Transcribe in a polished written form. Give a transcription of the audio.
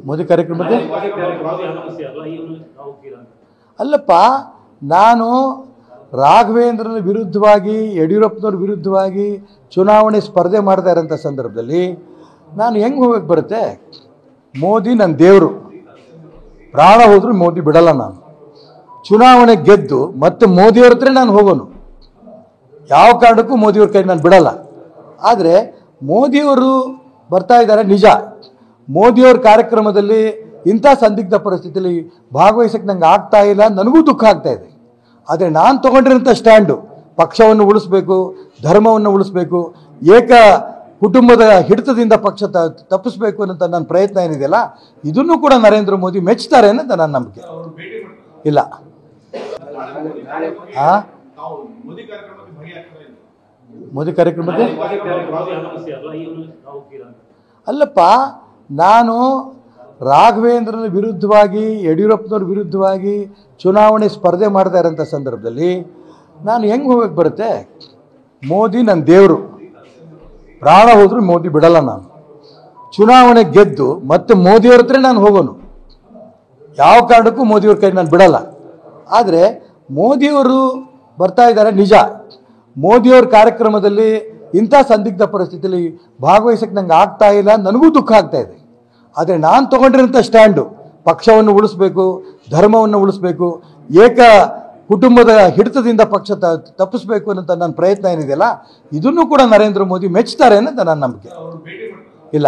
ಮೋದಿ ಕಾರ್ಯಕ್ರಮಕ್ಕೆ ಅಲ್ಲಪ್ಪ, ನಾನು ರಾಘವೇಂದ್ರನ ವಿರುದ್ಧವಾಗಿ ಯಡಿಯೂರಪ್ಪನವ್ರ ವಿರುದ್ಧವಾಗಿ ಚುನಾವಣೆ ಸ್ಪರ್ಧೆ ಮಾಡ್ತಾ ಇರೋಂಥ ಸಂದರ್ಭದಲ್ಲಿ ನಾನು ಹೆಂಗೆ ಹೋಗಕ್ಕೆ ಬರುತ್ತೆ? ಮೋದಿ ನನ್ನ ದೇವರು, ಪ್ರಾಣ ಹೋದ್ರೂ ಮೋದಿ ಬಿಡಲ್ಲ. ನಾನು ಚುನಾವಣೆ ಗೆದ್ದು ಮತ್ತೆ ಮೋದಿಯವ್ರ ಹತ್ರ ನಾನು ಹೋಗೋನು, ಯಾವ ಕಾರಣಕ್ಕೂ ಮೋದಿಯವ್ರ ಕೈ ನಾನು ಬಿಡಲ್ಲ. ಆದರೆ ಮೋದಿಯವರು ಬರ್ತಾ ಇದ್ದಾರೆ ನಿಜ. ಮೋದಿಯವ್ರ ಕಾರ್ಯಕ್ರಮದಲ್ಲಿ ಇಂಥ ಸಂದಿಗ್ಧ ಪರಿಸ್ಥಿತಿಯಲ್ಲಿ ಭಾಗವಹಿಸಕ್ಕೆ ನಂಗೆ ಆಗ್ತಾ ಇಲ್ಲ, ನನಗೂ ದುಃಖ ಆಗ್ತಾ ಇದೆ. ಆದರೆ ನಾನು ತೊಗೊಂಡಿರೋಂಥ ಸ್ಟ್ಯಾಂಡು ಪಕ್ಷವನ್ನು ಉಳಿಸ್ಬೇಕು, ಧರ್ಮವನ್ನು ಉಳಿಸ್ಬೇಕು, ಏಕ ಕುಟುಂಬದ ಹಿಡಿತದಿಂದ ಪಕ್ಷ ತಪ್ಪಿಸ್ಬೇಕು ಅನ್ನೋಂಥ ನನ್ನ ಪ್ರಯತ್ನ ಏನಿದೆಯಲ್ಲ, ಇದನ್ನು ಕೂಡ ನರೇಂದ್ರ ಮೋದಿ ಮೆಚ್ಚುತ್ತಾರೆ ಅನ್ನೋದು ನನ್ನ ನಂಬಿಕೆ. ಇಲ್ಲ ಮೋದಿ ಕಾರ್ಯಕ್ರಮಕ್ಕೆ ಅಲ್ಲಪ್ಪ, ನಾನು ರಾಘವೇಂದ್ರನ ವಿರುದ್ಧವಾಗಿ ಯಡಿಯೂರಪ್ಪನವ್ರ ವಿರುದ್ಧವಾಗಿ ಚುನಾವಣೆ ಸ್ಪರ್ಧೆ ಮಾಡ್ತಾ ಇರೋಂಥ ಸಂದರ್ಭದಲ್ಲಿ ನಾನು ಹೆಂಗೆ ಹೋಗಕ್ಕೆ ಬರುತ್ತೆ? ಮೋದಿ ನನ್ನ ದೇವರು, ಪ್ರಾಣ ಹೋದ್ರೂ ಮೋದಿ ಬಿಡಲ್ಲ. ನಾನು ಚುನಾವಣೆ ಗೆದ್ದು ಮತ್ತೆ ಮೋದಿಯವ್ರ ಹತ್ರ ನಾನು ಹೋಗೋನು, ಯಾವ ಕಾರಣಕ್ಕೂ ಮೋದಿಯವ್ರ ಕೈ ನಾನು ಬಿಡಲ್ಲ. ಆದರೆ ಮೋದಿಯವರು ಬರ್ತಾ ಇದ್ದಾರೆ ನಿಜ. ಮೋದಿಯವ್ರ ಕಾರ್ಯಕ್ರಮದಲ್ಲಿ ಇಂಥ ಸಂದಿಗ್ಧ ಪರಿಸ್ಥಿತಿಯಲ್ಲಿ ಭಾಗವಹಿಸಕ್ಕೆ ನಂಗೆ ಆಗ್ತಾ ಇಲ್ಲ, ನನಗೂ ದುಃಖ ಆಗ್ತಾ ಇದೆ. ಆದರೆ ನಾನು ತೊಗೊಂಡಿರೋಂಥ ಸ್ಟ್ಯಾಂಡು ಪಕ್ಷವನ್ನು ಉಳಿಸ್ಬೇಕು, ಧರ್ಮವನ್ನು ಉಳಿಸ್ಬೇಕು, ಏಕ ಕುಟುಂಬದ ಹಿಡಿತದಿಂದ ಪಕ್ಷ ತಪ್ಪಿಸ್ಬೇಕು ಅನ್ನೋಂಥ ನನ್ನ ಪ್ರಯತ್ನ ಏನಿದೆಯಲ್ಲ, ಇದನ್ನು ಕೂಡ ನರೇಂದ್ರ ಮೋದಿ ಮೆಚ್ಚುತ್ತಾರೆ ಅನ್ನೋದು ನನ್ನ ನಂಬಿಕೆ. ಇಲ್ಲ